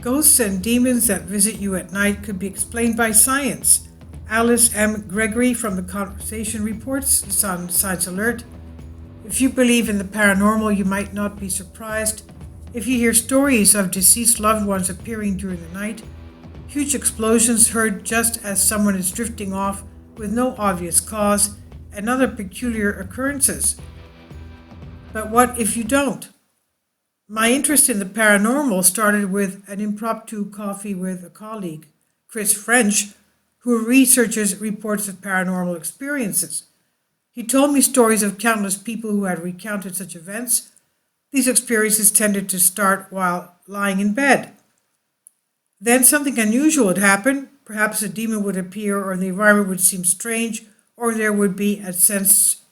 Ghosts and demons that visit you at night could be explained by science. Alice M. Gregory from The Conversation reports this on Science Alert. If you believe in the paranormal, you might not be surprised if you hear stories of deceased loved ones appearing during the night, huge explosions heard just as someone is drifting off with no obvious cause, and other peculiar occurrences. But what if you don't? My interest in the paranormal started with an impromptu coffee with a colleague, Chris French, who researches reports of paranormal experiences. He told me stories of countless people who had recounted such events. These experiences tended to start while lying in bed. Then something unusual would happen. Perhaps a demon would appear, or the environment would seem strange, or there would be a sense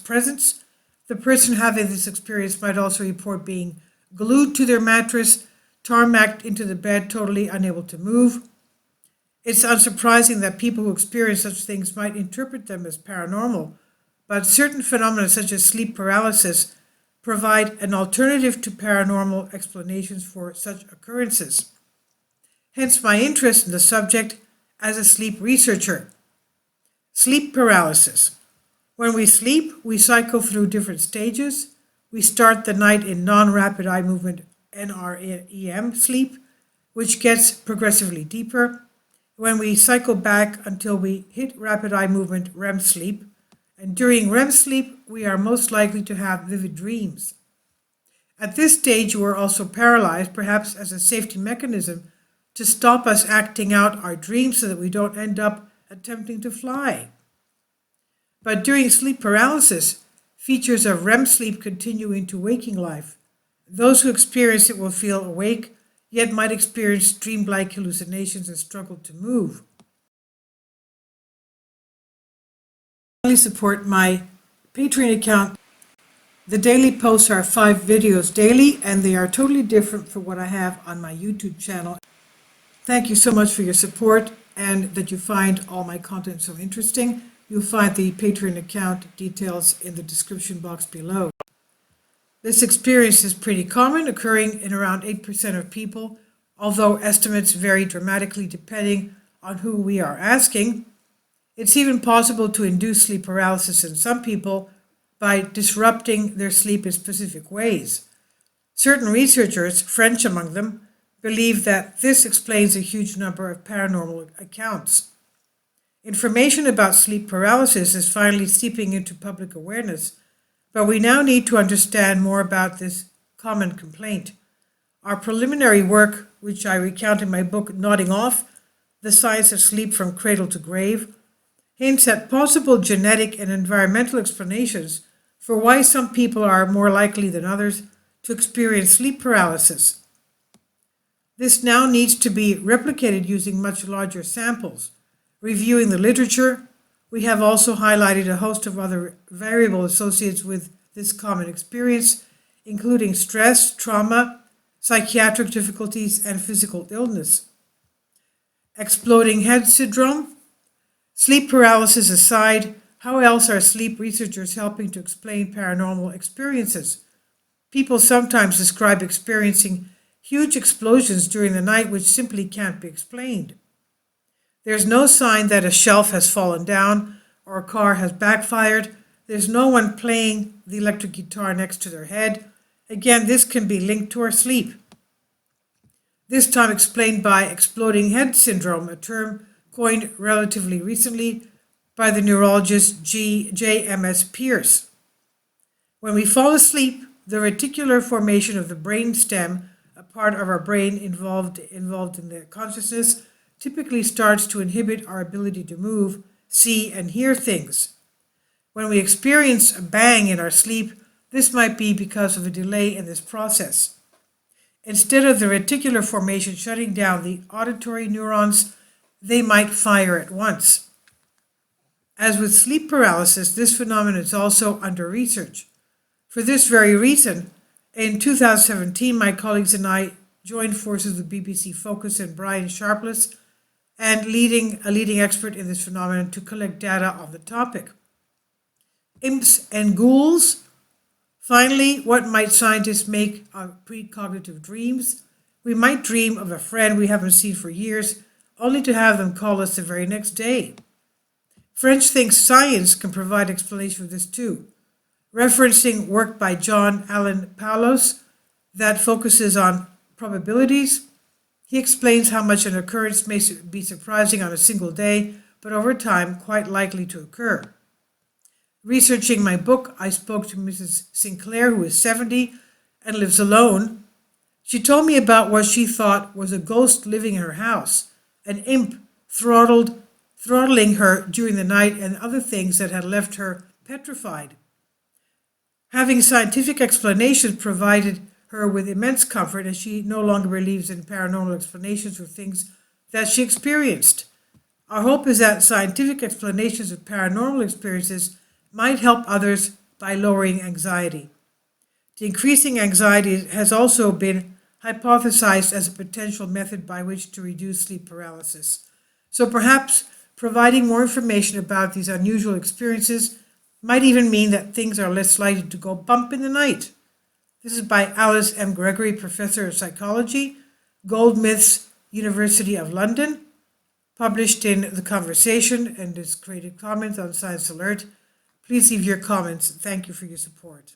presence. The person having this experience might also report being glued to their mattress, tarmacked into the bed, totally unable to move. It's unsurprising that people who experience such things might interpret them as paranormal, but certain phenomena such as sleep paralysis provide an alternative to paranormal explanations for such occurrences. Hence my interest in the subject as a sleep researcher. Sleep paralysis. When we sleep, we cycle through different stages. We start the night in non-rapid eye movement NREM sleep, which gets progressively deeper. When we cycle back until we hit rapid eye movement REM sleep, and during REM sleep, we are most likely to have vivid dreams. At this stage, we are also paralyzed, perhaps as a safety mechanism to stop us acting out our dreams so that we don't end up attempting to fly. But during sleep paralysis, features of REM sleep continue into waking life. Those who experience it will feel awake, yet might experience dreamlike hallucinations and struggle to move. I support my Patreon account. The daily posts are 5 videos daily, and they are totally different from what I have on my YouTube channel. Thank you so much for your support and that you find all my content so interesting. You'll find the Patreon account details in the description box below. This experience is pretty common, occurring in around 8% of people, although estimates vary dramatically depending on who we are asking. It's even possible to induce sleep paralysis in some people by disrupting their sleep in specific ways. Certain researchers, French among them, believe that this explains a huge number of paranormal accounts. Information about sleep paralysis is finally seeping into public awareness, but we now need to understand more about this common complaint. Our preliminary work, which I recount in my book Nodding Off, The Science of Sleep from Cradle to Grave, hints at possible genetic and environmental explanations for why some people are more likely than others to experience sleep paralysis. This now needs to be replicated using much larger samples. Reviewing the literature, we have also highlighted a host of other variables associated with this common experience, including stress, trauma, psychiatric difficulties, and physical illness. Exploding head syndrome. Sleep paralysis aside, how else are sleep researchers helping to explain paranormal experiences? People sometimes describe experiencing huge explosions during the night which simply can't be explained. There's no sign that a shelf has fallen down or a car has backfired. There's no one playing the electric guitar next to their head. Again, this can be linked to our sleep. This time explained by exploding head syndrome, a term coined relatively recently by the neurologist J.M.S. Pierce. When we fall asleep, the reticular formation of the brain stem, a part of our brain involved in the consciousness, typically starts to inhibit our ability to move, see, and hear things. When we experience a bang in our sleep, this might be because of a delay in this process. Instead of the reticular formation shutting down the auditory neurons, they might fire at once. As with sleep paralysis, this phenomenon is also under research. For this very reason, in 2017, my colleagues and I joined forces with BBC Focus and Brian Sharpless, and a leading expert in this phenomenon, to collect data on the topic. Imps and ghouls. Finally, what might scientists make of precognitive dreams? We might dream of a friend we haven't seen for years, only to have them call us the very next day. French thinks science can provide explanation for this too. Referencing work by John Allen Paulos that focuses on probabilities, he explains how much an occurrence may be surprising on a single day, but over time quite likely to occur. Researching my book, I spoke to Mrs. Sinclair, who is 70 and lives alone. She told me about what she thought was a ghost living in her house, an imp throttling her during the night, and other things that had left her petrified. Having scientific explanations provided her with immense comfort, as she no longer believes in paranormal explanations for things that she experienced. Our hope is that scientific explanations of paranormal experiences might help others by lowering anxiety. Decreasing anxiety has also been hypothesized as a potential method by which to reduce sleep paralysis. So perhaps providing more information about these unusual experiences might even mean that things are less likely to go bump in the night. This is by Alice M. Gregory, Professor of Psychology, Goldsmiths, University of London, published in The Conversation, and has created comments on Science Alert. Please leave your comments. Thank you for your support.